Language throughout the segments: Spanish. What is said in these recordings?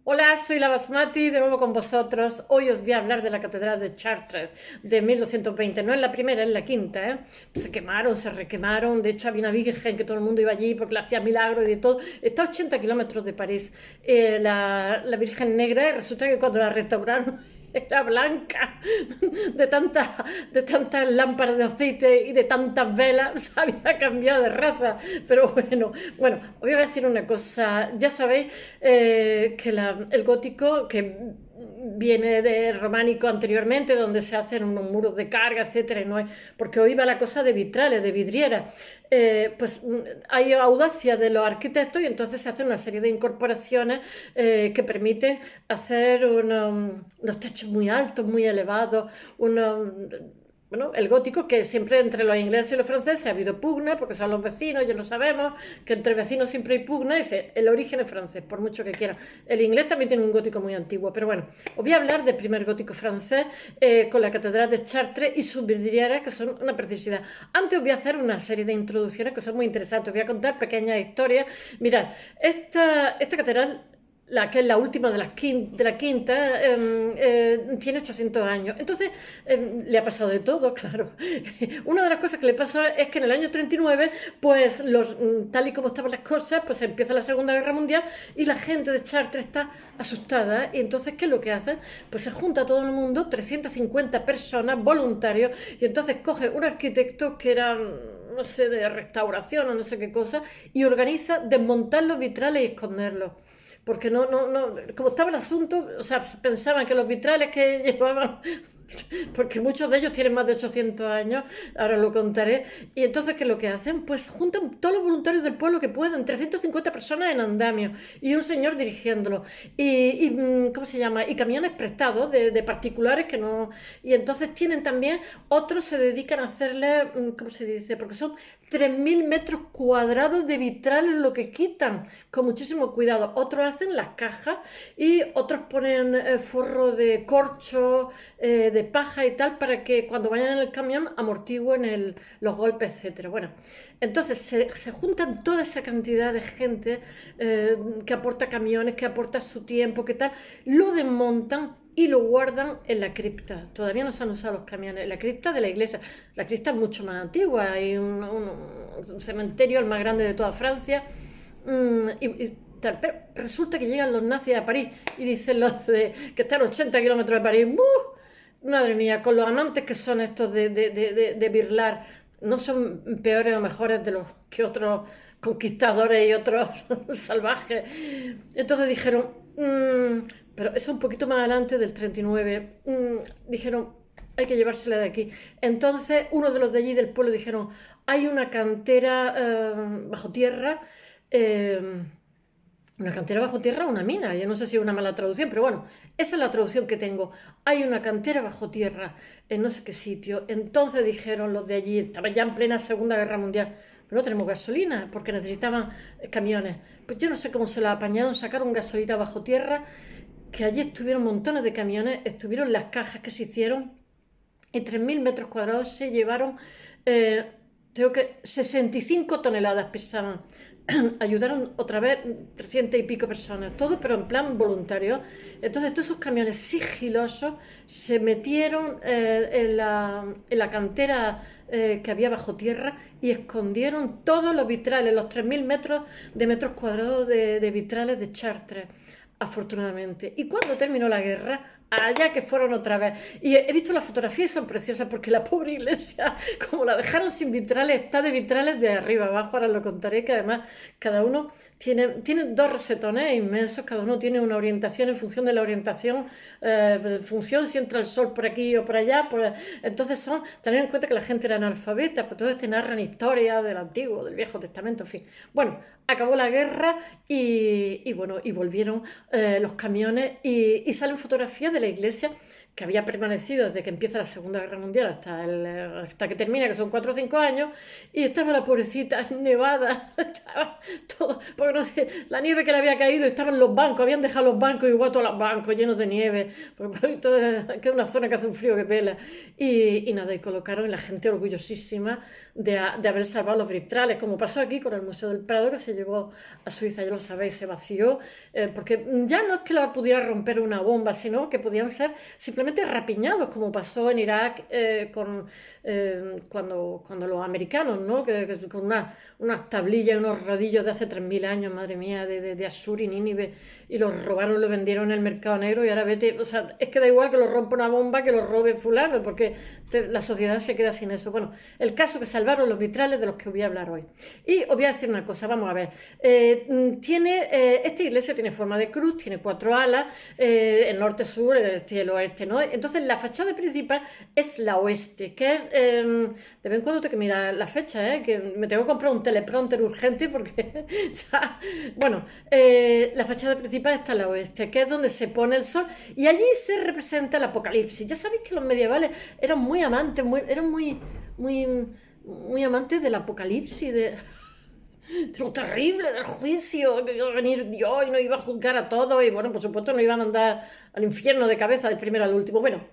Hola, soy la Basmati, de nuevo con vosotros. Hoy os voy a hablar de la Catedral de Chartres de 1220. No es la primera, es la quinta, ¿eh? Se quemaron, se requemaron. De hecho, había una virgen que todo el mundo iba allí porque le hacía milagros y de todo. Está a 80 kilómetros de París. La Virgen Negra, y resulta que cuando la restauraron era blanca de tantas lámparas de aceite y de tantas velas. Se había cambiado de raza. Pero bueno, os voy a decir una cosa. Ya sabéis que el gótico, que viene del románico anteriormente, donde se hacen unos muros de carga, etcétera, y no es, porque hoy va la cosa de vitrales, de vidrieras. Pues hay audacia de los arquitectos y entonces se hacen una serie de incorporaciones que permiten hacer unos techos muy altos, muy elevados, unos, bueno, el gótico, que siempre entre los ingleses y los franceses ha habido pugna, porque son los vecinos, ya lo sabemos, que entre vecinos siempre hay pugna, el origen es francés, por mucho que quieran. El inglés también tiene un gótico muy antiguo, pero bueno, os voy a hablar del primer gótico francés con la Catedral de Chartres y sus vidrieras, que son una preciosidad. Antes os voy a hacer una serie de introducciones que son muy interesantes, os voy a contar pequeñas historias. Mirad, esta catedral, la que es la última de la quinta, tiene 800 años. Entonces, le ha pasado de todo, claro. Una de las cosas que le pasó es que en el año 39, pues tal y como estaban las cosas, pues empieza la Segunda Guerra Mundial y la gente de Chartres está asustada. Y entonces, ¿qué es lo que hacen? Pues se junta todo el mundo, 350 personas, voluntarios, y entonces coge un arquitecto que era, no sé, de restauración o no sé qué cosa, y organiza desmontar los vitrales y esconderlos. Porque como estaba el asunto, o sea, pensaban que los vitrales que llevaban, porque muchos de ellos tienen más de 800 años, ahora lo contaré, y entonces, ¿qué es lo que hacen? Pues juntan todos los voluntarios del pueblo que pueden, 350 personas en andamio, y un señor dirigiéndolo, ¿cómo se llama? Y camiones prestados de particulares que no. Y entonces tienen también, otros se dedican a hacerle, ¿cómo se dice? Porque son 3.000 metros cuadrados de vitral lo que quitan, con muchísimo cuidado. Otros hacen las cajas y otros ponen forro de corcho, de paja y tal, para que cuando vayan en el camión amortigüen los golpes, etcétera. Bueno, entonces se juntan toda esa cantidad de gente que aporta camiones, que aporta su tiempo, que tal, lo desmontan y lo guardan en la cripta. Todavía no se han usado los camiones. En la cripta de la iglesia. La cripta es mucho más antigua. Hay un cementerio, el más grande de toda Francia. Tal. Pero resulta que llegan los nazis a París y dicen que están a 80 kilómetros de París. Madre mía, con los amantes que son estos de birlar, no son peores o mejores de los que otros conquistadores y otros salvajes. Entonces dijeron, pero eso un poquito más adelante del 39, dijeron, hay que llevársela de aquí. Entonces uno de los de allí del pueblo dijeron, hay una cantera bajo tierra, eh, una cantera bajo tierra, una mina. Yo no sé si es una mala traducción, pero bueno, esa es la traducción que tengo. Hay una cantera bajo tierra en no sé qué sitio. Entonces dijeron los de allí, estaban ya en plena Segunda Guerra Mundial, pero no tenemos gasolina porque necesitaban camiones. Pues yo no sé cómo se la apañaron, sacaron gasolina bajo tierra, que allí estuvieron montones de camiones, estuvieron las cajas que se hicieron y 3.000 metros cuadrados se llevaron, eh, creo que 65 toneladas pesaban. Ayudaron otra vez 300 y pico personas, todo pero en plan voluntario. Entonces todos esos camiones sigilosos se metieron en la cantera que había bajo tierra y escondieron todos los vitrales, los 3.000 metros de metros cuadrados de vitrales de Chartres, afortunadamente. Y cuando terminó la guerra, allá que fueron otra vez. Y he visto las fotografías y son preciosas porque la pobre iglesia, como la dejaron sin vitrales, está de vitrales de arriba abajo. Ahora lo contaré, que además cada uno tiene dos rosetones inmensos, cada uno tiene una orientación en función de la orientación, en función si entra el sol por aquí o por allá. Entonces tener en cuenta que la gente era analfabeta, pues todos te narran historias del Antiguo, del Viejo Testamento, en fin. Bueno, acabó la guerra y bueno, y volvieron los camiones y salen fotografías de la iglesia que había permanecido desde que empieza la Segunda Guerra Mundial hasta que termina, que son 4 o 5 años, y estaba la pobrecita nevada, estaba todo, porque no sé, la nieve que le había caído, estaban los bancos, habían dejado los bancos igual todos los bancos llenos de nieve, porque que es una zona que hace un frío que pela, y nada, y colocaron, y la gente orgullosísima de haber salvado los vitrales, como pasó aquí con el Museo del Prado, que se llevó a Suiza, ya lo sabéis, se vació, porque ya no es que la pudiera romper una bomba, sino que podían ser simplemente rapiñados, como pasó en Irak cuando los americanos, ¿no? Con unas tablillas, unos rodillos de hace 3000 años, madre mía, de Asur y Nínive, y los robaron, los vendieron en el mercado negro, y ahora vete, o sea, es que da igual que lo rompa una bomba que lo robe fulano, porque la sociedad se queda sin eso. Bueno, el caso que salvaron los vitrales de los que os voy a hablar hoy. Y os voy a decir una cosa, vamos a ver. Esta iglesia tiene forma de cruz, tiene 4 alas, el norte, sur, el este y el oeste, ¿no? Entonces la fachada principal es la oeste, que es, de vez en cuando tengo que mirar la fecha, que me tengo que comprar un teleprompter urgente porque, ya, bueno, la fachada principal está en la oeste, que es donde se pone el sol, y allí se representa el apocalipsis. Ya sabéis que los medievales eran muy amantes, eran muy amantes del apocalipsis, de lo terrible del juicio, que iba a venir Dios y nos iba a juzgar a todos, y bueno, por supuesto nos iba a mandar al infierno de cabeza del primero al último. Bueno,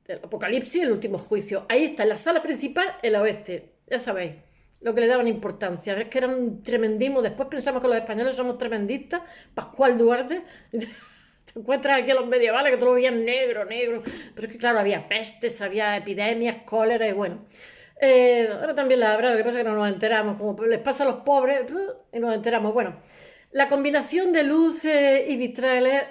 el apocalipsis, el último juicio. Ahí está, en la sala principal, el oeste, ya sabéis, lo que le daban importancia, es que eran tremendismo. Después pensamos que los españoles somos tremendistas, Pascual Duarte. Te encuentras aquí a los medievales que todo lo veían negro, pero es que claro, había pestes, había epidemias, cólera, y bueno. Ahora también la habrá, lo que pasa es que no nos enteramos, como les pasa a los pobres, y nos enteramos. Bueno, la combinación de luz y vitrales,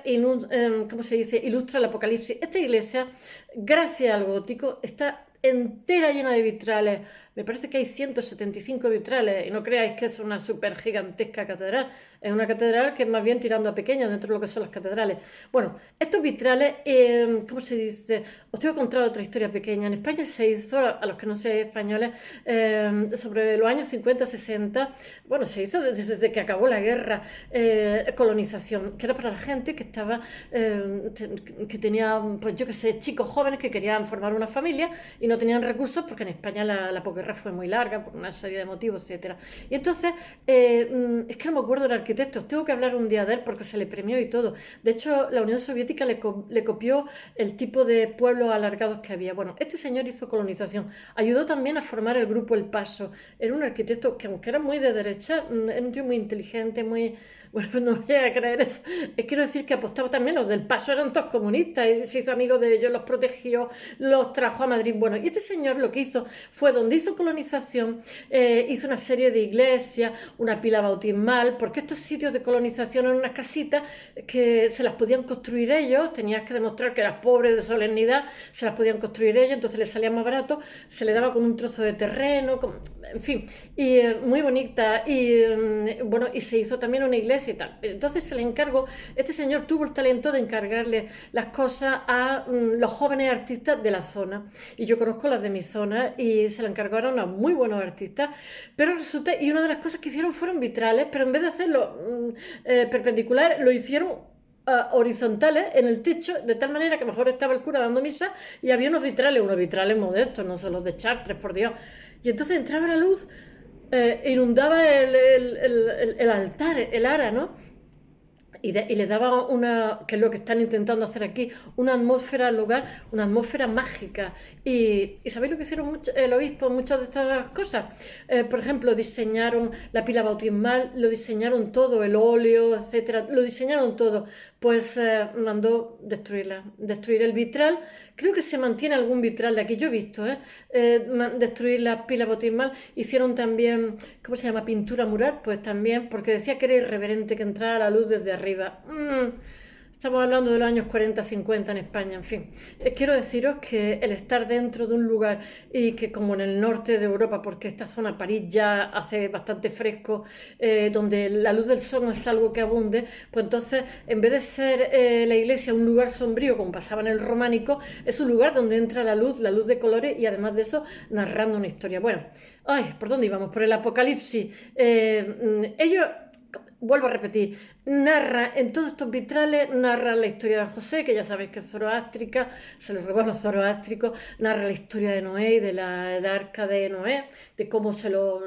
¿cómo se dice?, ilustra el apocalipsis. Esta iglesia, gracias al gótico, está entera llena de vitrales. Me parece que hay 175 vitrales, y no creáis que es una súper gigantesca catedral. Es una catedral que es más bien tirando a pequeña dentro de lo que son las catedrales. Bueno, estos vitrales, ¿cómo se dice? Os tengo que contar otra historia pequeña. En España se hizo, a los que no seáis españoles, sobre los años 50-60, bueno, se hizo desde que acabó la guerra, colonización, que era para la gente que estaba, que tenía, pues yo qué sé, chicos jóvenes que querían formar una familia y no tenían recursos porque en España la posguerra fue muy larga por una serie de motivos, etcétera. Y entonces, es que no me acuerdo del arquitecto, os tengo que hablar un día de él porque se le premió y todo. De hecho, la Unión Soviética le copió el tipo de pueblos alargados que había. Bueno, este señor hizo colonización, ayudó también a formar el grupo El Paso. Era un arquitecto que, aunque era muy de derecha, era un tío muy inteligente, muy... Bueno, pues no voy a creer eso. Quiero decir que apostaba también, los del Paso eran todos comunistas, y se hizo amigo de ellos, los protegió, los trajo a Madrid. Bueno, y este señor lo que hizo fue, donde hizo colonización, hizo una serie de iglesias, una pila bautismal, porque estos sitios de colonización eran unas casitas que se las podían construir ellos, tenías que demostrar que eras pobre de solemnidad, se las podían construir ellos, entonces les salía más barato, se le daba con un trozo de terreno, en fin, y muy bonita, y bueno, y se hizo también una iglesia y tal. Entonces se le encargó, este señor tuvo el talento de encargarle las cosas a los jóvenes artistas de la zona, y yo conozco las de mi zona, y se le encargaron a muy buenos artistas, pero resulta, y una de las cosas que hicieron fueron vitrales, pero en vez de hacerlo perpendicular, lo hicieron horizontales en el techo, de tal manera que mejor estaba el cura dando misa y había unos vitrales modestos, no son los de Chartres, por Dios. Y entonces entraba la luz, inundaba el altar, el ara, ¿no? Y le daba una, que es lo que están intentando hacer aquí, una atmósfera al lugar, una atmósfera mágica. Y ¿sabéis lo que hicieron el obispo? Muchas de estas cosas. Por ejemplo, diseñaron la pila bautismal, lo diseñaron todo, el óleo, etcétera, lo diseñaron todo. Pues mandó destruir el vitral. Creo que se mantiene algún vitral de aquí, yo he visto, destruir la pila bautismal. Hicieron también, ¿cómo se llama?, pintura mural, pues también, porque decía que era irreverente que entrara la luz desde arriba. Estamos hablando de los años 40-50 en España, en fin. Quiero deciros que el estar dentro de un lugar, y que como en el norte de Europa, porque esta zona, París, ya hace bastante fresco, donde la luz del sol no es algo que abunde, pues entonces, en vez de ser la iglesia un lugar sombrío, como pasaba en el románico, es un lugar donde entra la luz de colores, y además de eso, narrando una historia. Bueno, ¿por dónde íbamos? Por el apocalipsis. Ellos... Vuelvo a repetir, narra, en todos estos vitrales, narra la historia de José, que ya sabéis que es zoroástrica, se lo robó a los zoroástricos, narra la historia de Noé y de del arca de Noé, de cómo se lo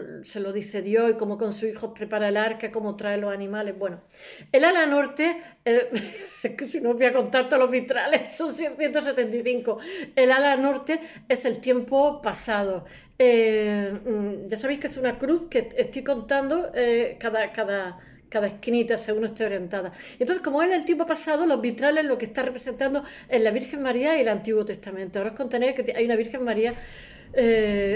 dice Dios y cómo con sus hijos prepara el arca, cómo trae los animales. Bueno, el ala norte, es que si no os voy a contar todos los vitrales, son 175. El ala norte es el tiempo pasado. Ya sabéis que es una cruz que estoy contando cada esquinita según esté orientada. Entonces, como es el tiempo pasado, los vitrales lo que está representando es la Virgen María y el Antiguo Testamento. Ahora os contaré que hay una Virgen María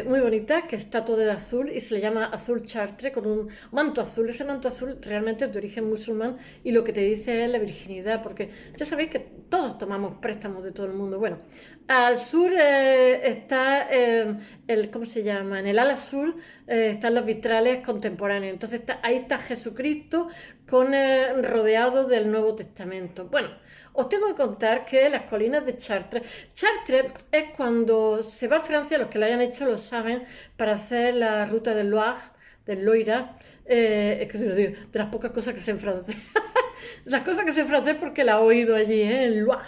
muy bonita que está todo de azul y se le llama azul chartre con un manto azul. Ese manto azul realmente es de origen musulmán y lo que te dice es la virginidad, porque ya sabéis que todos tomamos préstamos de todo el mundo. Bueno, al sur está ¿cómo se llama? En el ala sur están los vitrales contemporáneos. Entonces ahí está Jesucristo rodeado del Nuevo Testamento. Bueno, os tengo que contar que las colinas de Chartres. Chartres es cuando se va a Francia, los que lo hayan hecho lo saben, para hacer la ruta del Loire, del Loira. Es que se lo digo, de las pocas cosas que sé en francés. Las cosas que sé en francés porque la he oído allí, en Loire.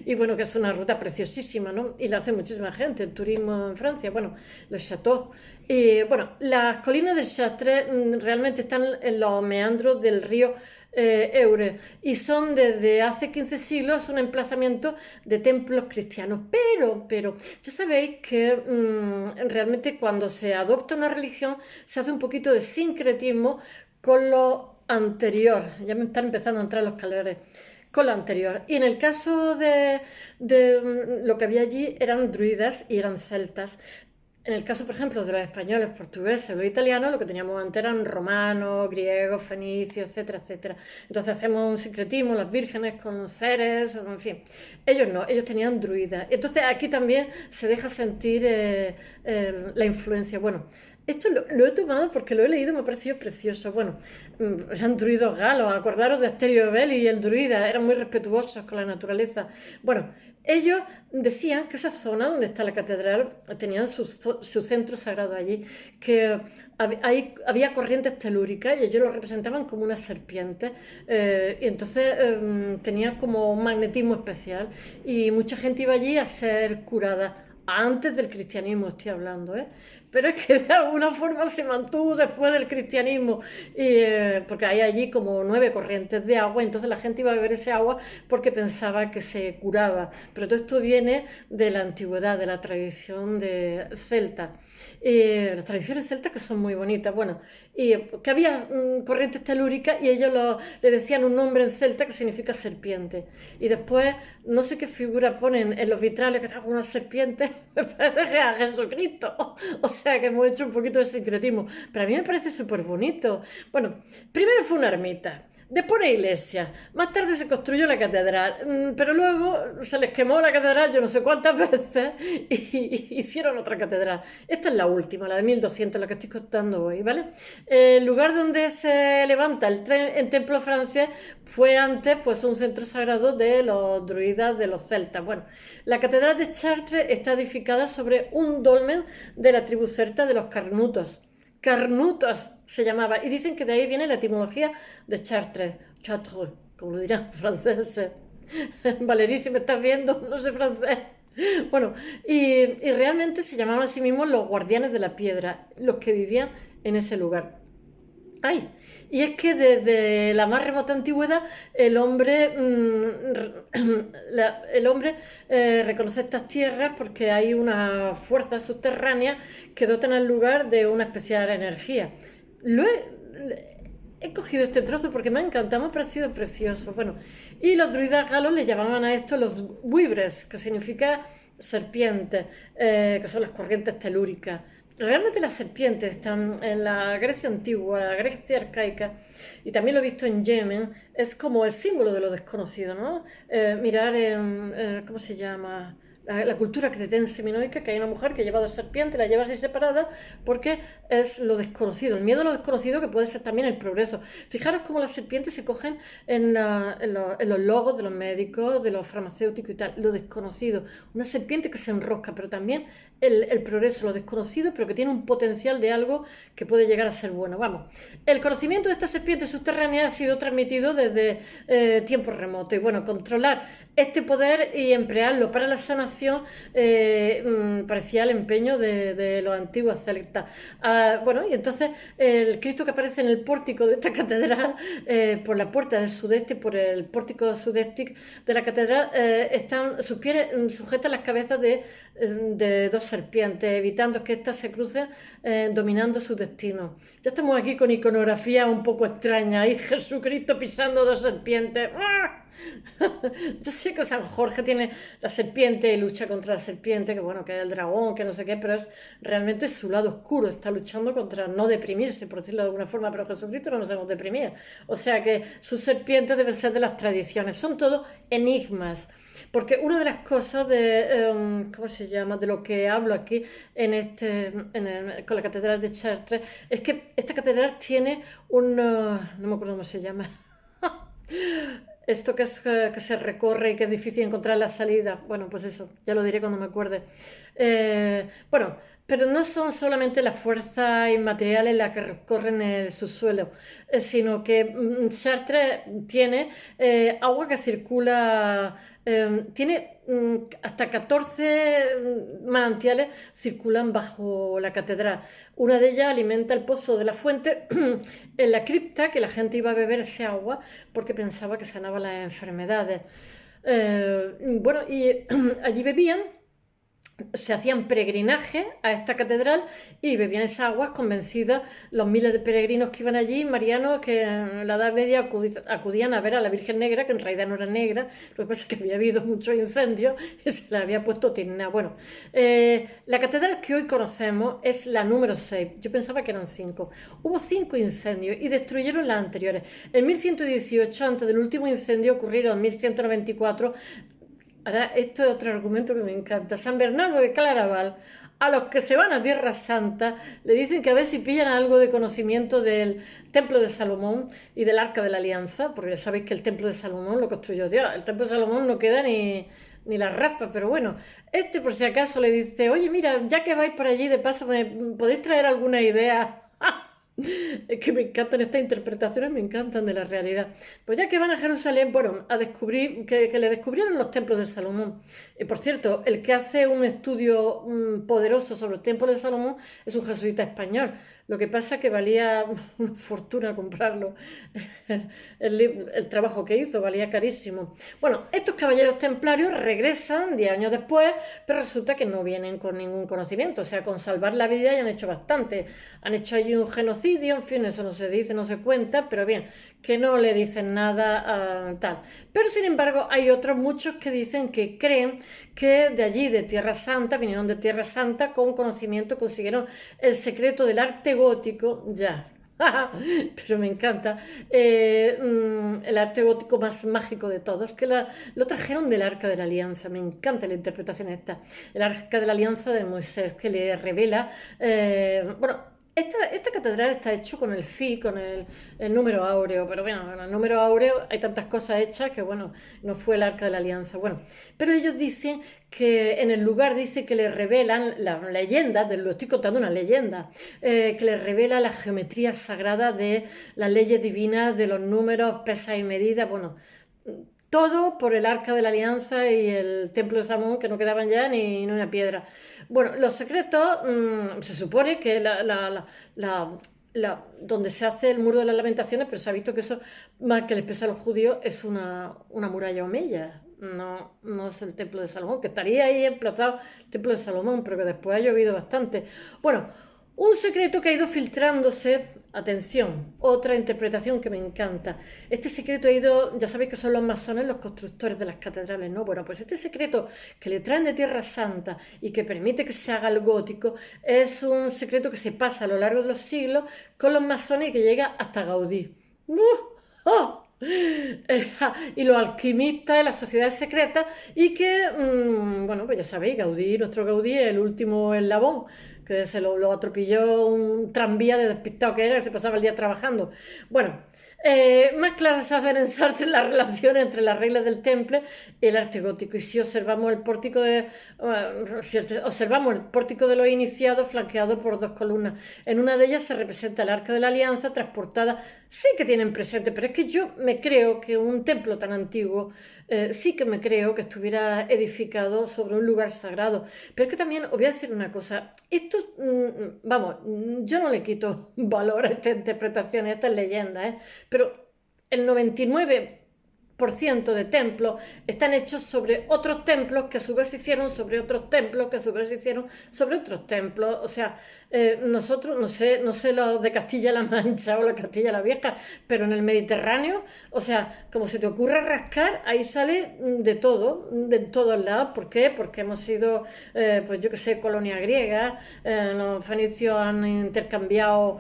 Y bueno, que es una ruta preciosísima, ¿no? Y la hace muchísima gente, el turismo en Francia, bueno, los chateaux. Y bueno, las colinas del Chartres realmente están en los meandros del río Eure y son desde hace 15 siglos un emplazamiento de templos cristianos. Pero, ya sabéis que realmente cuando se adopta una religión se hace un poquito de sincretismo con lo anterior. Ya me están empezando a entrar los calores. Con lo anterior. Y en el caso de lo que había allí eran druidas y eran celtas. En el caso, por ejemplo, de los españoles, portugueses, los italianos, lo que teníamos antes eran romanos, griegos, fenicios, etcétera, etcétera. Entonces hacemos un sincretismo, las vírgenes con seres, en fin. Ellos no, ellos tenían druidas. Entonces aquí también se deja sentir la influencia. Bueno, esto lo he tomado porque lo he leído y me ha parecido precioso. Bueno, eran druidos galos, acordaros de Asterio Belli y el druida, eran muy respetuosos con la naturaleza. Bueno, ellos decían que esa zona donde está la catedral tenían su centro sagrado allí, que había corrientes telúricas y ellos lo representaban como una serpiente y entonces tenía como un magnetismo especial y mucha gente iba allí a ser curada. Antes del cristianismo estoy hablando, ¿eh? Pero es que de alguna forma se mantuvo después del cristianismo, porque hay allí como 9 corrientes de agua, entonces la gente iba a beber ese agua porque pensaba que se curaba. Pero todo esto viene de la antigüedad, de la tradición de celta. Las tradiciones celtas que son muy bonitas, bueno, y que había corrientes telúricas y ellos le decían un nombre en celta que significa serpiente. Y después, no sé qué figura ponen en los vitrales que está con una serpiente, me parece que es a Jesucristo. O sea que hemos hecho un poquito de sincretismo, pero a mí me parece súper bonito. Bueno, primero fue una ermita. Después una iglesia, más tarde se construyó la catedral, pero luego se les quemó la catedral yo no sé cuántas veces y hicieron otra catedral. Esta es la última, la de 1200, la que estoy contando hoy, ¿vale? El lugar donde se levanta el templo francés fue antes pues un centro sagrado de los druidas de los celtas. Bueno, la catedral de Chartres está edificada sobre un dolmen de la tribu celta de los Carnutos. Carnutos se llamaba, y dicen que de ahí viene la etimología de Chartres, Chartres, como lo dirán franceses. Valerí, si me estás viendo, no sé francés. Bueno, y realmente se llamaban a sí mismos los guardianes de la piedra, los que vivían en ese lugar. Ay, y es que desde la más remota antigüedad el hombre reconoce estas tierras porque hay una fuerza subterránea que dotan al lugar de una especial energía. He cogido este trozo porque me ha encantado, me ha parecido precioso. Bueno, y los druidas galos le llamaban a esto los buibres, que significa serpientes, que son las corrientes telúricas. Realmente las serpientes están en la Grecia antigua, la Grecia arcaica, y también lo he visto en Yemen, es como el símbolo de lo desconocido, ¿no? Mirar en, ¿cómo se llama? La cultura cretense minoica, que hay una mujer que lleva 2 serpientes, la lleva así separada, porque es lo desconocido, el miedo a lo desconocido que puede ser también el progreso. Fijaros cómo las serpientes se cogen en los logos de los médicos, de los farmacéuticos y tal, lo desconocido. Una serpiente que se enrosca, pero también el progreso, lo desconocido, pero que tiene un potencial de algo que puede llegar a ser bueno. Vamos, el conocimiento de esta serpiente subterránea ha sido transmitido desde tiempos remotos. Y bueno, controlar este poder y emplearlo para la sanación parecía el empeño de los antiguos celtas. Bueno, y entonces el Cristo que aparece en el pórtico de esta catedral, por la puerta del sudeste, por el pórtico sudeste de la catedral, están sus pies sujetan las cabezas de dos serpientes, evitando que éstas se crucen, dominando su destino. Ya estamos aquí con iconografía un poco extraña, y Jesucristo pisando dos serpientes. Yo sé que San Jorge tiene la serpiente y lucha contra la serpiente, que bueno, que es el dragón, que no sé qué, pero es realmente su lado oscuro, está luchando contra no deprimirse, por decirlo de alguna forma, pero Jesucristo no nos hemos deprimido. O sea que sus serpientes deben ser de las tradiciones, son todos enigmas. Porque una de las cosas ¿cómo se llama? De lo que hablo aquí con la catedral de Chartres, es que esta catedral tiene no me acuerdo cómo se llama, esto que se recorre y que es difícil encontrar la salida. Bueno, pues eso, ya lo diré cuando me acuerde. Bueno, pero no son solamente las fuerzas inmateriales las que recorren el subsuelo, sino que Chartres tiene agua que circula, tiene hasta 14 manantiales circulan bajo la catedral. Una de ellas alimenta el pozo de la fuente en la cripta, que la gente iba a beber ese agua porque pensaba que sanaba las enfermedades. Bueno, y allí bebían, se hacían peregrinajes a esta catedral y bebían esas aguas convencidas los miles de peregrinos que iban allí, marianos, que en la Edad Media acudían a ver a la Virgen Negra, que en realidad no era negra, lo que pasa es que había habido muchos incendios y se la había puesto tierna. Bueno, la catedral que hoy conocemos es la número 6, yo pensaba que eran 5. Hubo 5 incendios y destruyeron las anteriores. En 1118, antes del último incendio ocurrido en 1194, ahora, esto es otro argumento que me encanta. San Bernardo de Claraval, a los que se van a Tierra Santa, le dicen que a ver si pillan algo de conocimiento del Templo de Salomón y del Arca de la Alianza, porque ya sabéis que el Templo de Salomón lo construyó Dios. El Templo de Salomón no queda ni la raspa, pero bueno, por si acaso le dice, oye, mira, ya que vais por allí, de paso, ¿me podéis traer alguna idea? Es que me encantan estas interpretaciones, me encantan de la realidad. Pues ya que van a Jerusalén, bueno, a descubrir, que le descubrieron los templos de Salomón. Y por cierto, el que hace un estudio poderoso sobre el templo de Salomón es un jesuita español. Lo que pasa es que valía una fortuna comprarlo. El trabajo que hizo valía carísimo. Bueno, estos caballeros templarios regresan 10 años después, pero resulta que no vienen con ningún conocimiento. O sea, con salvar la vida ya han hecho bastante. Han hecho allí un genocidio, en fin, eso no se dice, no se cuenta, pero bien, que no le dicen nada tal. Pero sin embargo, hay otros muchos que dicen que creen que de allí, de Tierra Santa, vinieron de Tierra Santa con conocimiento, consiguieron el secreto del arte gótico, ya. Pero me encanta el arte gótico más mágico de todos, que lo trajeron del Arca de la Alianza. Me encanta la interpretación esta, el Arca de la Alianza de Moisés, que le revela, bueno, esta catedral está hecho con con el número áureo, pero bueno, en el número áureo hay tantas cosas hechas que bueno, no fue el Arca de la Alianza. Bueno, pero ellos dicen que en el lugar dice que le revelan la leyenda, lo estoy contando una leyenda, que le revela la geometría sagrada de las leyes divinas, de los números, pesas y medidas, bueno, todo por el Arca de la Alianza y el Templo de Salomón, que no quedaban ya ni una piedra. Bueno, los secretos, se supone que donde se hace el muro de las lamentaciones, pero se ha visto que eso, más que les pesa a los judíos, es una muralla omeya. No es el Templo de Salomón, que estaría ahí emplazado el Templo de Salomón, pero que después ha llovido bastante. Bueno, un secreto que ha ido filtrándose, atención, otra interpretación que me encanta. Este secreto ha ido, ya sabéis que son los masones los constructores de las catedrales, ¿no? Bueno, pues este secreto que le traen de Tierra Santa y que permite que se haga el gótico es un secreto que se pasa a lo largo de los siglos con los masones y que llega hasta Gaudí. ¡Oh! Y los alquimistas de las sociedades secretas y que, bueno, pues ya sabéis, nuestro Gaudí es el último eslabón, que lo atropelló un tranvía de despistado que era, que se pasaba el día trabajando. Bueno, Más claras se hacen en Sartre las relaciones entre las reglas del temple y el arte gótico. Y si observamos el pórtico si observamos el pórtico de los iniciados flanqueado por dos columnas. En una de ellas se representa el Arca de la Alianza transportada. Sí que tienen presente, pero es que yo me creo que un templo tan antiguo, sí que me creo que estuviera edificado sobre un lugar sagrado. Pero es que también os voy a decir una cosa. Esto, vamos, yo no le quito valor a esta interpretación, a estas leyendas, ¿eh? Pero el 99% de templos están hechos sobre otros templos que a su vez se hicieron sobre otros templos que a su vez se hicieron sobre otros templos. O sea, nosotros, no sé los de Castilla-La Mancha o la Castilla-La Vieja, pero en el Mediterráneo, o sea, como se te ocurra rascar, ahí sale de todo, de todos lados. ¿Por qué? Porque hemos sido, pues yo que sé, colonia griega, los fenicios han intercambiado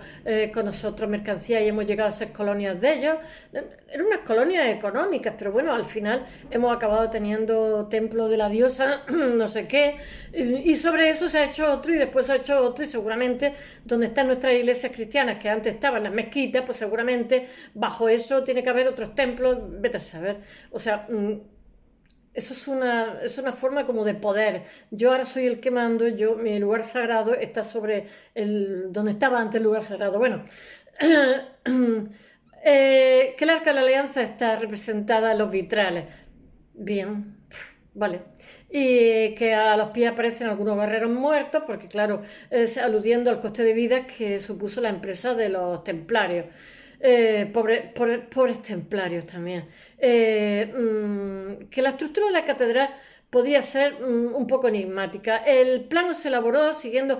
con nosotros mercancía y hemos llegado a ser colonias de ellos. Eran unas colonias económicas, pero bueno, al final hemos acabado teniendo templos de la diosa, no sé qué, y sobre eso se ha hecho otro y después se ha hecho otro y seguramente donde están nuestras iglesias cristianas, que antes estaban las mezquitas, pues seguramente bajo eso tiene que haber otros templos, vete a saber. O sea, eso es una forma como de poder. Yo ahora soy el que mando, mi lugar sagrado está sobre donde estaba antes el lugar sagrado. Bueno, que el Arca de la Alianza está representada en los vitrales. Bien, vale. Y que a los pies aparecen algunos guerreros muertos, porque claro, aludiendo al coste de vida que supuso la empresa de los templarios. Pobres templarios también. Que la estructura de la catedral podía ser un poco enigmática. El plano se elaboró siguiendo,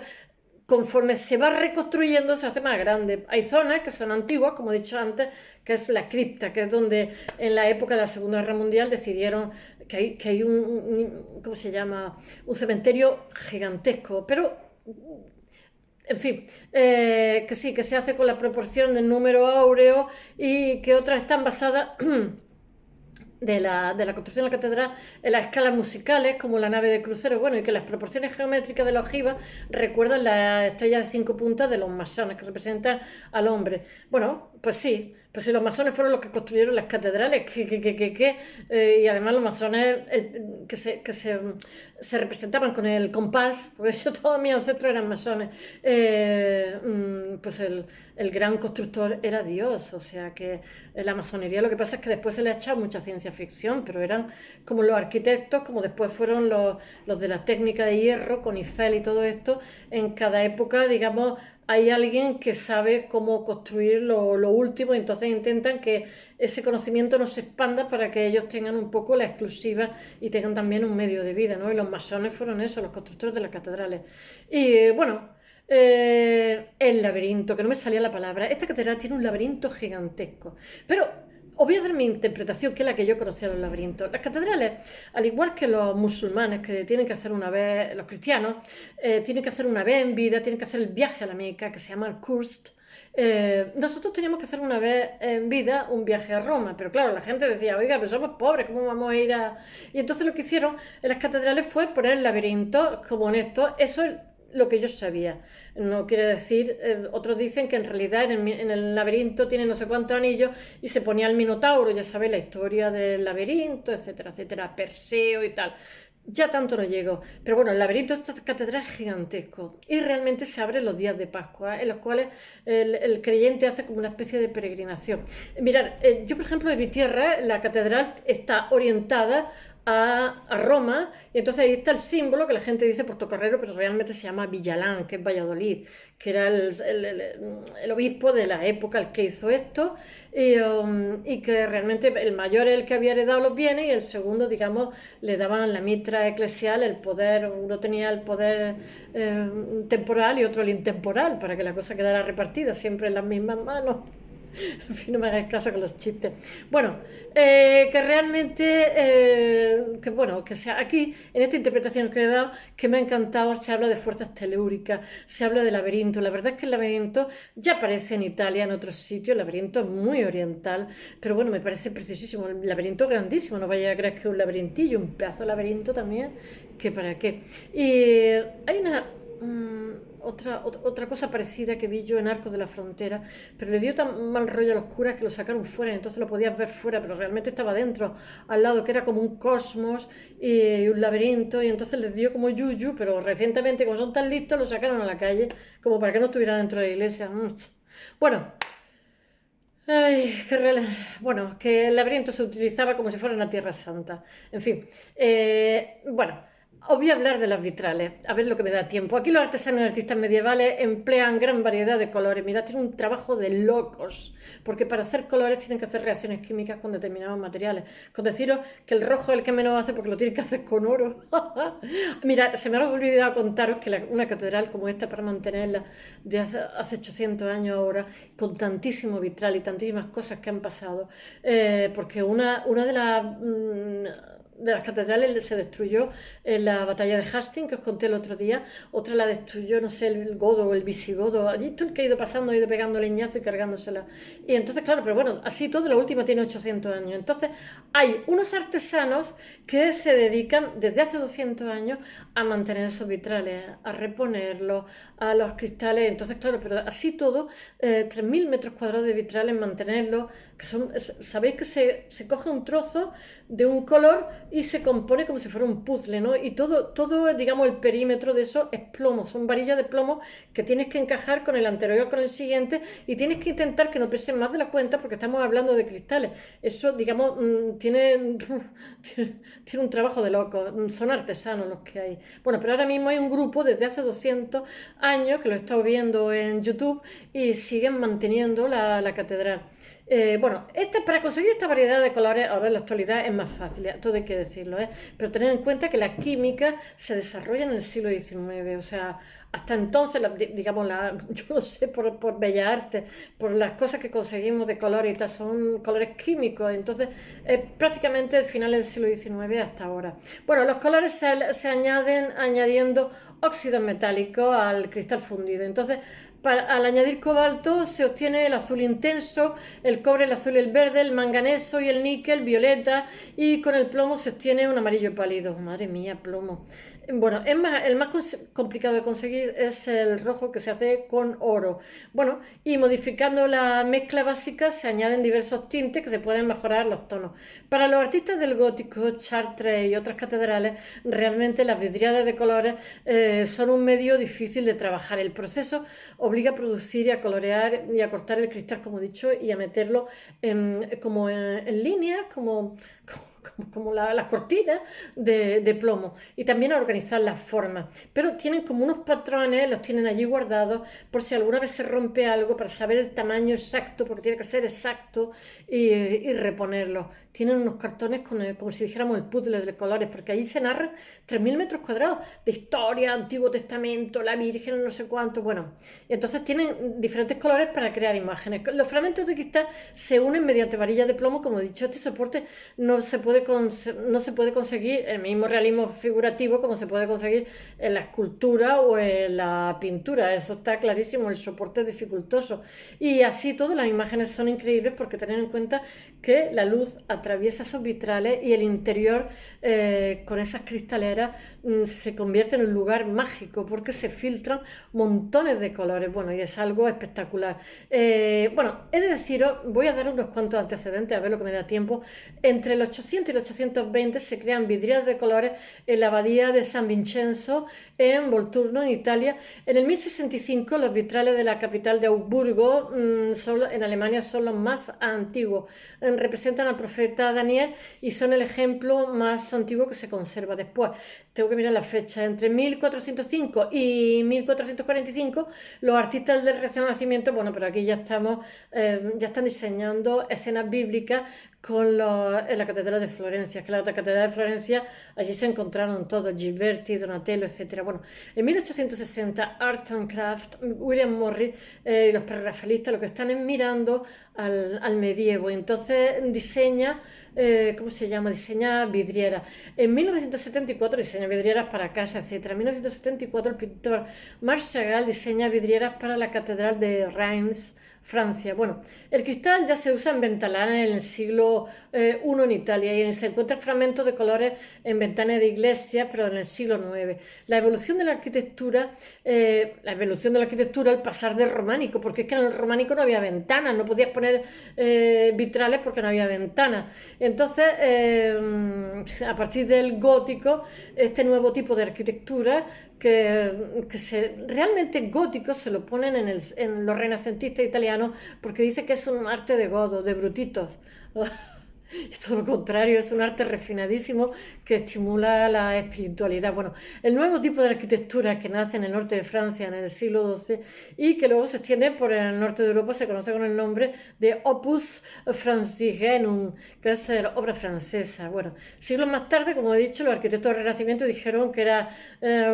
conforme se va reconstruyendo, se hace más grande. Hay zonas que son antiguas, como he dicho antes, que es la cripta, que es donde en la época de la Segunda Guerra Mundial decidieron que hay ¿cómo se llama? Un cementerio gigantesco, pero en fin, que sí, que se hace con la proporción del número áureo y que otras están basadas de la construcción de la catedral en las escalas musicales, como la nave de crucero, bueno, y que las proporciones geométricas de la ojiva recuerdan las estrellas de 5 puntas de los masones, que representan al hombre. Bueno, pues sí, pues si los masones fueron los que construyeron las catedrales, y además los masones se representaban con el compás, por eso todos mis ancestros eran masones, pues el gran constructor era Dios, o sea que la masonería, lo que pasa es que después se le ha echado mucha ciencia ficción, pero eran como los arquitectos, como después fueron los de la técnica de hierro, con Eiffel y todo esto. En cada época, digamos, hay alguien que sabe cómo construir lo último, y entonces intentan que ese conocimiento no se expanda para que ellos tengan un poco la exclusiva y tengan también un medio de vida, ¿no? Y los masones fueron eso, los constructores de las catedrales. Y bueno, el laberinto, que no me salía la palabra. Esta catedral tiene un laberinto gigantesco. Pero os voy a dar mi interpretación, que es la que yo conocía de los laberintos. Las catedrales, al igual que los musulmanes, que tienen que hacer una vez, los cristianos, tienen que hacer una vez en vida, tienen que hacer el viaje a la Meca, que se llama el Kurst. Nosotros teníamos que hacer una vez en vida un viaje a Roma, pero claro, la gente decía, oiga, pero somos pobres, ¿cómo vamos a ir a...? Y entonces lo que hicieron en las catedrales fue poner el laberinto como en esto. Eso es lo que yo sabía. No quiere decir, otros dicen que en realidad en el laberinto tiene no sé cuántos anillos y se ponía el Minotauro, ya sabéis la historia del laberinto, etcétera, etcétera, Perseo y tal. Ya tanto no llego. Pero bueno, el laberinto de esta catedral es gigantesco y realmente se abre los días de Pascua, en los cuales el creyente hace como una especie de peregrinación. Mirad, yo por ejemplo de mi tierra, la catedral está orientada a Roma, y entonces ahí está el símbolo que la gente dice Portocarrero, pero realmente se llama Villalán, que es Valladolid, que era el obispo de la época el que hizo esto, y que realmente el mayor es el que había heredado los bienes y el segundo, digamos, le daban la mitra eclesial, el poder. Uno tenía el poder temporal y otro el intemporal, para que la cosa quedara repartida siempre en las mismas manos. En fin, no me hagáis caso con los chistes. Bueno, que realmente, que bueno, que sea aquí, en esta interpretación que he dado, que me ha encantado, se habla de fuerzas telúricas, se habla de laberinto. La verdad es que el laberinto ya aparece en Italia, en otros sitios. El laberinto es muy oriental, pero bueno, me parece preciosísimo. El laberinto es grandísimo, no vaya a creer que es un laberintillo, un pedazo de laberinto también, que para qué. Y hay otra cosa parecida que vi yo en Arcos de la Frontera, pero le dio tan mal rollo a los curas que lo sacaron fuera, entonces lo podías ver fuera, pero realmente estaba dentro, al lado, que era como un cosmos y un laberinto, y entonces les dio como yuyu, pero recientemente, como son tan listos, lo sacaron a la calle, como para que no estuviera dentro de la iglesia. Bueno, ay, bueno, que el laberinto se utilizaba como si fuera una tierra santa. En fin, bueno, os voy a hablar de las vitrales, a ver lo que me da tiempo. Aquí los artesanos y artistas medievales emplean gran variedad de colores. Mirad, tiene un trabajo de locos, porque para hacer colores tienen que hacer reacciones químicas con determinados materiales. Con deciros que el rojo es el que menos hace porque lo tienen que hacer con oro. Mirad, se me ha olvidado contaros que una catedral como esta, para mantenerla de hace 800 años ahora, con tantísimo vitral y tantísimas cosas que han pasado, porque una de las catedrales se destruyó en la batalla de Hastings, que os conté el otro día. Otra la destruyó, no sé, el godo o el visigodo. Allí tú que ha ido pasando, ha ido pegando leñazo y cargándosela. Y entonces, claro, pero bueno, así todo, la última tiene 800 años. Entonces, hay unos artesanos que se dedican desde hace 200 años a mantener esos vitrales, a reponerlos, a los cristales. Entonces, claro, pero así todo, 3.000 metros cuadrados de vitrales, mantenerlos, que son, sabéis que se coge un trozo de un color y se compone como si fuera un puzzle, ¿no? Y todo, digamos, el perímetro de eso es plomo, son varillas de plomo que tienes que encajar con el anterior, con el siguiente, y tienes que intentar que no pesen más de la cuenta porque estamos hablando de cristales. Eso, digamos, tiene un trabajo de loco, son artesanos los que hay. Bueno, pero ahora mismo hay un grupo desde hace 200 años que lo he estado viendo en YouTube y siguen manteniendo la catedral. Bueno, para conseguir esta variedad de colores ahora en la actualidad es más fácil, todo hay que decirlo, ¿eh? Pero tener en cuenta que la química se desarrolla en el siglo XIX, o sea, hasta entonces, digamos, yo no sé, por Bellas Artes, por las cosas que conseguimos de colores y tal, son colores químicos, entonces prácticamente el final del siglo XIX hasta ahora. Bueno, los colores se añaden añadiendo óxidos metálicos al cristal fundido, entonces al añadir cobalto se obtiene el azul intenso, el cobre, el azul y el verde, el manganeso y el níquel, violeta, y con el plomo se obtiene un amarillo pálido. Madre mía, plomo. Bueno, el más complicado de conseguir es el rojo, que se hace con oro. Bueno, y modificando la mezcla básica se añaden diversos tintes que se pueden mejorar los tonos. Para los artistas del gótico, Chartres y otras catedrales, realmente las vidrieras de colores son un medio difícil de trabajar. El proceso obliga a producir y a colorear y a cortar el cristal, como he dicho, y a meterlo en líneas, como las cortinas de plomo, y también a organizar las formas, pero tienen como unos patrones, los tienen allí guardados por si alguna vez se rompe algo, para saber el tamaño exacto, porque tiene que ser exacto, y reponerlos. Tienen unos cartones como si dijéramos el puzzle de colores, porque allí se narran 3.000 metros cuadrados de historia, Antiguo Testamento, la Virgen, no sé cuánto. Bueno, entonces tienen diferentes colores para crear imágenes. Los fragmentos de cristal se unen mediante varillas de plomo. Como he dicho, este soporte no se puede conseguir el mismo realismo figurativo como se puede conseguir en la escultura o en la pintura. Eso está clarísimo, el soporte es dificultoso. Y así todo, las imágenes son increíbles, porque tener en cuenta que la luz atraviesa esos vitrales y el interior con esas cristaleras se convierte en un lugar mágico, porque se filtran montones de colores. Bueno, y es algo espectacular. Bueno, he de deciros, voy a dar unos cuantos antecedentes a ver lo que me da tiempo. Entre el 800 y el 820 se crean vidrieras de colores en la abadía de San Vincenzo en Volturno, en Italia. En el 1065 los vitrales de la capital de Augsburgo, en Alemania, son los más antiguos. Representan al profeta Daniel y son el ejemplo más antiguo que se conserva. Después, tengo que mirar la fecha, entre 1405 y 1445 los artistas del Renacimiento, bueno, pero aquí ya están diseñando escenas bíblicas en la Catedral de Florencia, que la Catedral de Florencia, allí se encontraron todos, Gilberti, Donatello, etc. Bueno, en 1860, Art and Craft, William Morris y los prerrafaelistas lo que están es mirando al medievo, entonces diseña, ¿cómo se llama? Diseña vidrieras. En 1974 diseña vidrieras para casa, etc. En 1974 el pintor Marc Chagall diseña vidrieras para la Catedral de Reims, Francia. Bueno, el cristal ya se usa en ventanales en el siglo I en Italia y se encuentran fragmentos de colores en ventanas de iglesias, pero en el siglo IX. La evolución de la arquitectura al pasar del románico, porque es que en el románico no había ventanas, no podías poner vitrales porque no había ventanas. Entonces, a partir del gótico, este nuevo tipo de arquitectura realmente gótico se lo ponen en los renacentistas italianos porque dice que es un arte de godo, de brutitos. Es todo lo contrario, es un arte refinadísimo que estimula la espiritualidad. Bueno, el nuevo tipo de arquitectura que nace en el norte de Francia en el siglo XII y que luego se extiende por el norte de Europa se conoce con el nombre de Opus Francigenum, que es obra francesa. Bueno, siglos más tarde, como he dicho, los arquitectos del Renacimiento dijeron que era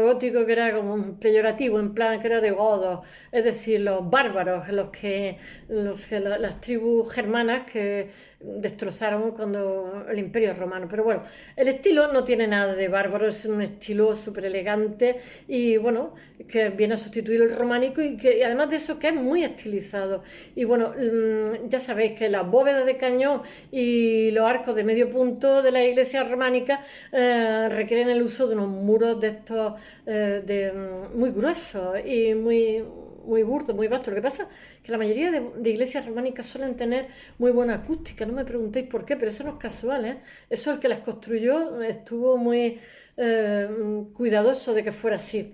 gótico, que era como un peyorativo, en plan que era de godos, es decir, los bárbaros, las tribus germanas que destrozaron cuando el Imperio Romano. Pero bueno, el estilo no tiene nada de bárbaro, es un estilo súper elegante y bueno, que viene a sustituir el románico y además de eso que es muy estilizado. Y bueno, ya sabéis que las bóvedas de cañón y los arcos de medio punto de la iglesia románica requieren el uso de unos muros de estos muy gruesos y muy burdo, muy vasto. Lo que pasa es que la mayoría de iglesias románicas suelen tener muy buena acústica. No me preguntéis por qué, pero eso no es casual, ¿eh? Eso el que las construyó estuvo muy cuidadoso de que fuera así.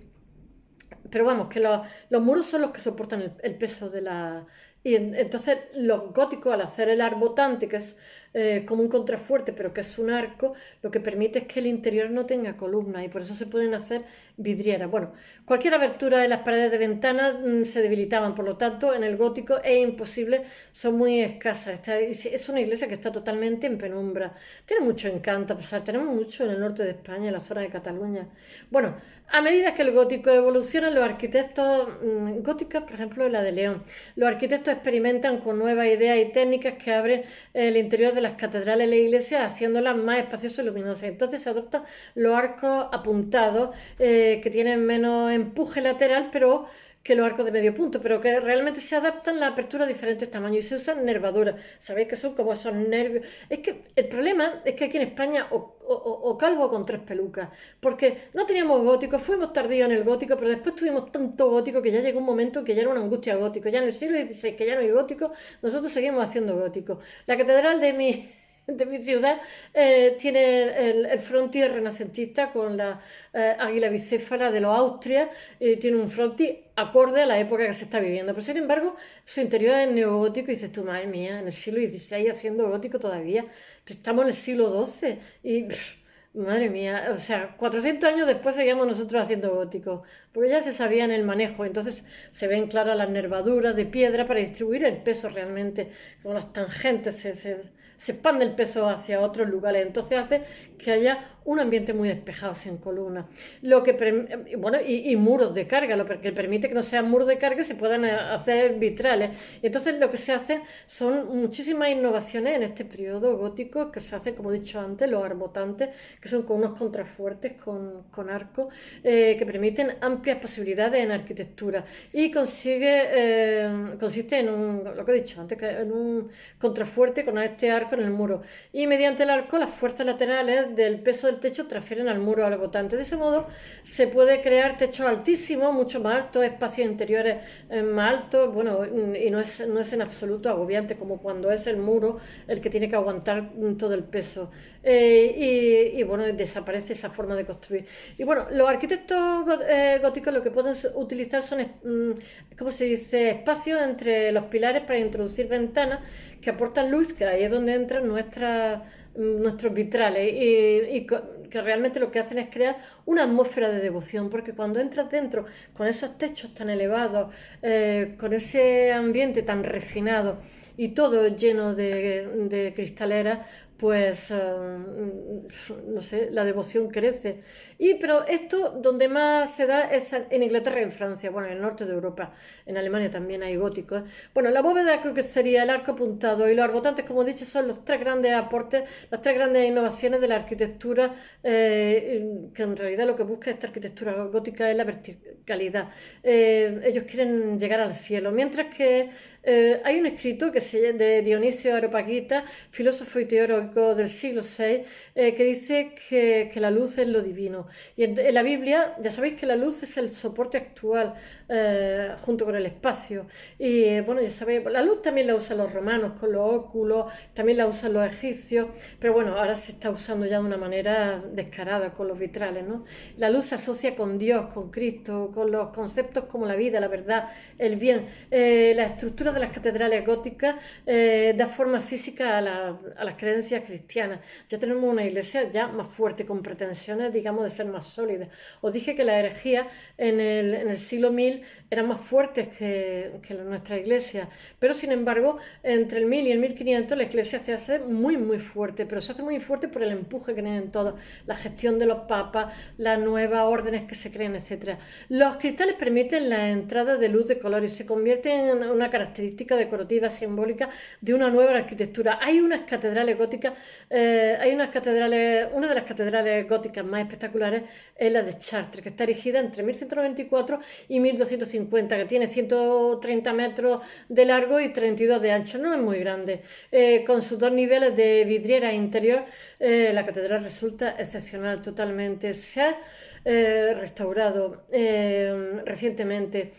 Pero vamos, que los muros son los que soportan el peso de la... Y entonces los góticos, al hacer el arbotante, que es como un contrafuerte, pero que es un arco, lo que permite es que el interior no tenga columnas y por eso se pueden hacer vidrieras. Bueno, cualquier abertura en las paredes de ventanas se debilitaban, por lo tanto, en el gótico es imposible, son muy escasas. Es una iglesia que está totalmente en penumbra. Tiene mucho encanto, tenemos mucho en el norte de España, en la zona de Cataluña. Bueno, a medida que el gótico evoluciona, los arquitectos góticos, por ejemplo, la de León, los arquitectos experimentan con nuevas ideas y técnicas que abren el interior de las catedrales y las iglesias, haciéndolas más espaciosas y luminosas. Entonces se adoptan los arcos apuntados, que tienen menos empuje lateral, pero que los arcos de medio punto, pero que realmente se adaptan la apertura a diferentes tamaños y se usan nervaduras. Sabéis que son como esos nervios. Es que el problema es que aquí en España o calvo o con tres pelucas, porque no teníamos gótico, fuimos tardíos en el gótico, pero después tuvimos tanto gótico que ya llegó un momento que ya era una angustia gótico. Ya en el siglo XVI, que ya no hay gótico, nosotros seguimos haciendo gótico. La catedral de mi ciudad tiene el frontis renacentista con la águila bicéfala de los Austrias, tiene un frontis acorde a la época que se está viviendo, pero sin embargo su interior es neogótico y dices tú, madre mía, en el siglo XVI haciendo gótico todavía, estamos en el siglo XII y madre mía, o sea, 400 años después seguíamos nosotros haciendo gótico, porque ya se sabía en el manejo, entonces se ven claras las nervaduras de piedra para distribuir el peso realmente, con las tangentes se expande el peso hacia otros lugares, entonces hace que haya un ambiente muy despejado, sin columnas. Bueno, y muros de carga, lo que permite que no sean muros de carga y se puedan hacer vitrales. Entonces lo que se hace son muchísimas innovaciones en este periodo gótico que se hace, como he dicho antes, los arbotantes, que son con unos contrafuertes con arcos, que permiten amplias posibilidades en arquitectura. Y consiste en lo que he dicho antes, en un contrafuerte con este arco en el muro. Y mediante el arco las fuerzas laterales del peso del techo transfieren al muro arbotante. De ese modo se puede crear techos altísimos, mucho más altos, espacios interiores más altos, bueno, y no es en absoluto agobiante como cuando es el muro el que tiene que aguantar todo el peso. Y bueno, desaparece esa forma de construir. Y bueno, los arquitectos góticos lo que pueden utilizar son, ¿cómo se dice?, espacios entre los pilares para introducir ventanas que aportan luz, que ahí es donde entran nuestros vitrales y que realmente lo que hacen es crear una atmósfera de devoción, porque cuando entras dentro con esos techos tan elevados, con ese ambiente tan refinado y todo lleno de cristaleras, pues no sé, la devoción crece. Pero esto donde más se da es en Inglaterra y en Francia, bueno, en el norte de Europa, en Alemania también hay góticos. Bueno, la bóveda creo que sería el arco apuntado y los arbotantes, como he dicho, son los tres grandes aportes, las tres grandes innovaciones de la arquitectura, que en realidad lo que busca esta arquitectura gótica es la verticalidad. Ellos quieren llegar al cielo, mientras que Hay un escrito de Dionisio Areopagita, filósofo y teórico del siglo VI, que dice que la luz es lo divino. Y en la Biblia, ya sabéis que la luz es el soporte actual junto con el espacio. Y bueno, ya sabéis, la luz también la usan los romanos con los óculos, también la usan los egipcios, pero bueno, ahora se está usando ya de una manera descarada con los vitrales, ¿no? La luz se asocia con Dios, con Cristo, con los conceptos como la vida, la verdad, el bien. La estructura de las catedrales góticas da forma física a las creencias cristianas. Ya tenemos una iglesia ya más fuerte, con pretensiones, digamos, de ser más sólida. Os dije que la herejía en el siglo 1000 eran más fuertes que nuestra iglesia, pero sin embargo, entre el 1000 y el 1500 la iglesia se hace muy, muy fuerte, pero se hace muy fuerte por el empuje que tienen todos, la gestión de los papas, las nuevas órdenes que se creen, etcétera. Los cristales permiten la entrada de luz de color y se convierten en una característica decorativa simbólica de una nueva arquitectura. Hay unas catedrales góticas, una de las catedrales góticas más espectaculares es la de Chartres, que está erigida entre 1194 y 1250, que tiene 130 metros de largo y 32 de ancho, no es muy grande. Con sus dos niveles de vidriera interior, la catedral resulta excepcional totalmente. Se ha restaurado recientemente.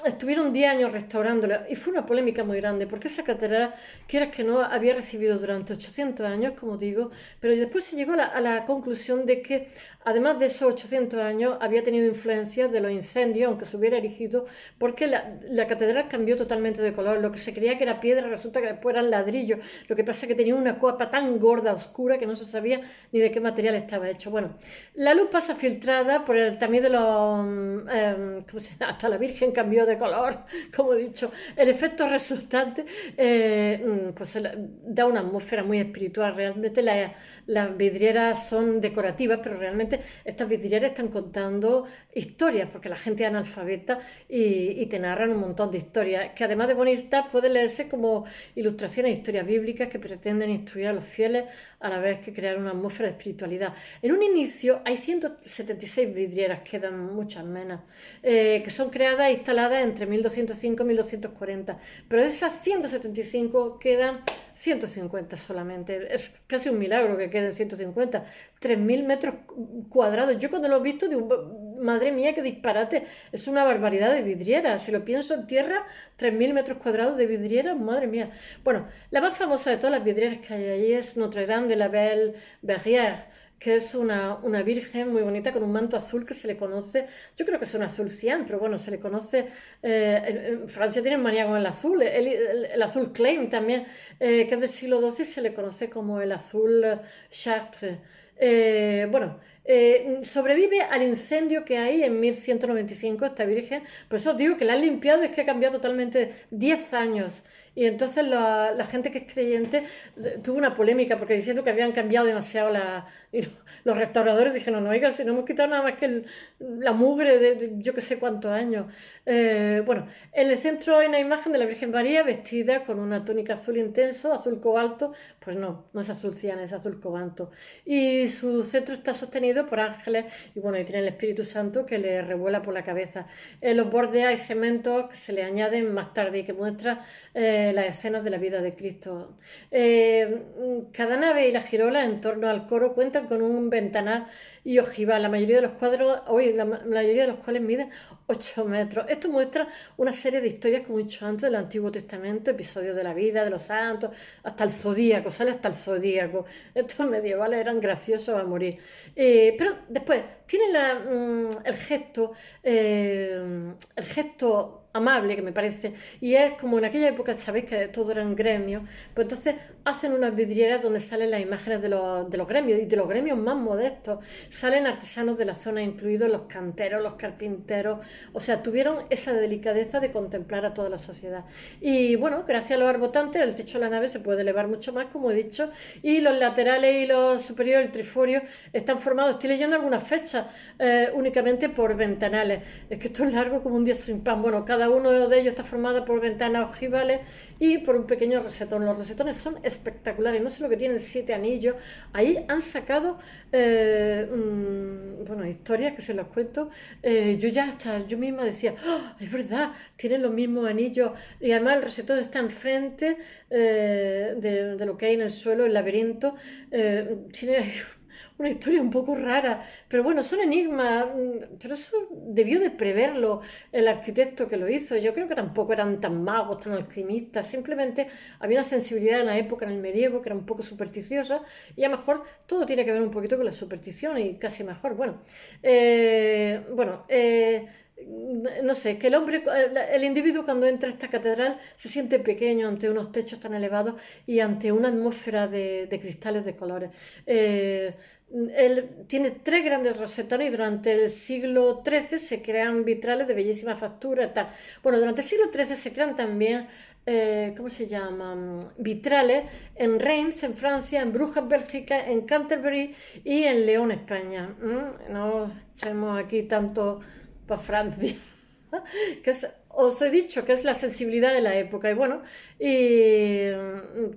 Estuvieron 10 años restaurándola y fue una polémica muy grande porque esa catedral, quieras que no, había recibido durante 800 años, como digo, pero después se llegó a la conclusión de que además de esos 800 años había tenido influencias de los incendios, aunque se hubiera erigido, porque la catedral cambió totalmente de color. Lo que se creía que era piedra resulta que después eran ladrillos. Lo que pasa es que tenía una capa tan gorda, oscura, que no se sabía ni de qué material estaba hecho. Bueno, la luz pasa filtrada por el tamiz de los... ¿cómo se llama? Hasta la Virgen cambió de color, como he dicho. El efecto resultante pues da una atmósfera muy espiritual. Realmente las vidrieras son decorativas, pero realmente estas vidrieras están contando historias, porque la gente es analfabeta y te narran un montón de historias, que además de bonitas pueden leerse como ilustraciones e historias bíblicas que pretenden instruir a los fieles a la vez que crear una atmósfera de espiritualidad. En un inicio hay 176 vidrieras, quedan muchas menos, que son creadas e instaladas entre 1205 y 1240, pero de esas 175 quedan 150 solamente. Es casi un milagro que queden 150. 3.000 metros cuadrados. Yo cuando lo he visto digo, madre mía, qué disparate. Es una barbaridad de vidrieras. Si lo pienso en tierra, 3.000 metros cuadrados de vidrieras, madre mía. Bueno, la más famosa de todas las vidrieras que hay allí es Notre Dame de la Belle Verrière, que es una virgen muy bonita con un manto azul que se le conoce, yo creo que es un azul cian, pero bueno, se le conoce, en Francia tienen manía con el azul, el azul Klein también, que es del siglo XII, se le conoce como el azul Chartres. Bueno, sobrevive al incendio que hay en 1195 esta virgen, por eso os digo que la han limpiado, es que ha cambiado totalmente 10 años. Y entonces la gente que es creyente tuvo una polémica porque diciendo que habían cambiado demasiado y los restauradores dijeron, no, oiga, si no hemos quitado nada más que la mugre de yo que sé cuántos años. Bueno, en el centro hay una imagen de la Virgen María vestida con una túnica azul intenso, azul cobalto, pues no es azul cian, es azul cobalto. Y su centro está sostenido por ángeles y bueno, ahí tiene el Espíritu Santo que le revuela por la cabeza. En los bordes hay cementos que se le añaden más tarde y que muestran las escenas de la vida de Cristo. Cada nave y la girola en torno al coro cuentan con un ventanal y ojival, la mayoría de los cuadros, la mayoría de los cuales miden 8 metros. Esto muestra una serie de historias, como he dicho antes, del Antiguo Testamento, episodios de la vida, de los santos, hasta el zodíaco, sale hasta el zodíaco. Estos medievales eran graciosos a morir. Pero después, tiene el gesto amable que me parece, y es como en aquella época, sabéis que todo eran gremios, pues entonces hacen unas vidrieras donde salen las imágenes de los gremios y de los gremios más modestos, salen artesanos de la zona, incluidos los canteros, los carpinteros, o sea, tuvieron esa delicadeza de contemplar a toda la sociedad. Y bueno, gracias a los arbotantes el techo de la nave se puede elevar mucho más, como he dicho, y los laterales y los superiores, el triforio, están formados, estoy leyendo algunas fechas, únicamente por ventanales. Es que esto es largo como un día sin pan. Bueno, cada cada uno de ellos está formado por ventanas ojivales y por un pequeño rosetón. Los rosetones son espectaculares, no sé lo que tienen, 7 anillos. Ahí han sacado, bueno, historias que se las cuento. Yo misma decía, "Oh, es verdad, tienen los mismos anillos", y además el rosetón está enfrente de lo que hay en el suelo, el laberinto. Tiene una historia un poco rara, pero bueno, son enigmas, pero eso debió de preverlo el arquitecto que lo hizo. Yo creo que tampoco eran tan magos, tan alquimistas, simplemente había una sensibilidad en la época, en el medievo, que era un poco supersticiosa, y a lo mejor todo tiene que ver un poquito con la superstición y casi mejor. No sé, que el individuo cuando entra a esta catedral se siente pequeño ante unos techos tan elevados y ante una atmósfera de cristales de colores. Eh, Él tiene 3 grandes rosetones y durante el siglo XIII se crean vitrales de bellísima factura. Tal. Bueno, durante el siglo XIII se crean también, ¿cómo se llaman? Vitrales en Reims, en Francia, en Brujas, Bélgica, en Canterbury y en León, España. No echemos aquí tanto para Francia. Os he dicho que es la sensibilidad de la época y bueno, y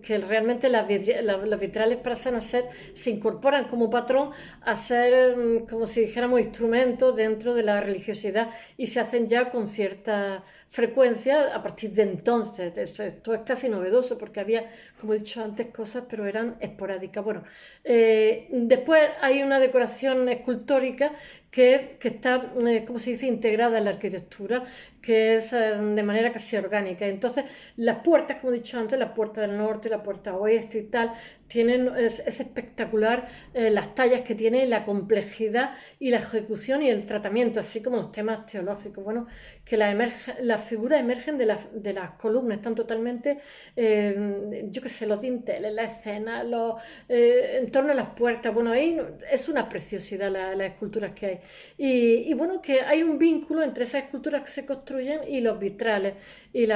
que realmente los vitrales pasan a ser, se incorporan como patrón a ser como si dijéramos instrumentos dentro de la religiosidad y se hacen ya con cierta frecuencia a partir de entonces. Esto es casi novedoso porque había, como he dicho antes, cosas pero eran esporádicas. Bueno, después hay una decoración escultórica que está, ¿cómo se dice?, integrada en la arquitectura, que es de manera casi orgánica. Entonces, las puertas, como he dicho antes, la puerta del norte, la puerta oeste y tal, es espectacular las tallas que tiene, la complejidad y la ejecución y el tratamiento, así como los temas teológicos. Bueno, que las figuras emergen de las columnas, están totalmente, yo qué sé, los dinteles, la escena, en torno a las puertas. Bueno, ahí es una preciosidad las esculturas que hay. Y bueno, que hay un vínculo entre esas esculturas que se construyen y los vitrales. Y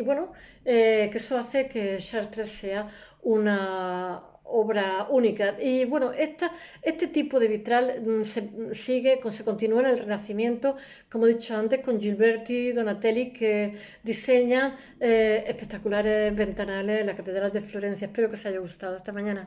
bueno, que eso hace que Chartres sea una obra única. Y bueno, este tipo de vitral se continúa en el Renacimiento, como he dicho antes, con Gilberti y Donatelli, que diseñan espectaculares ventanales en la Catedral de Florencia. Espero que os haya gustado esta mañana.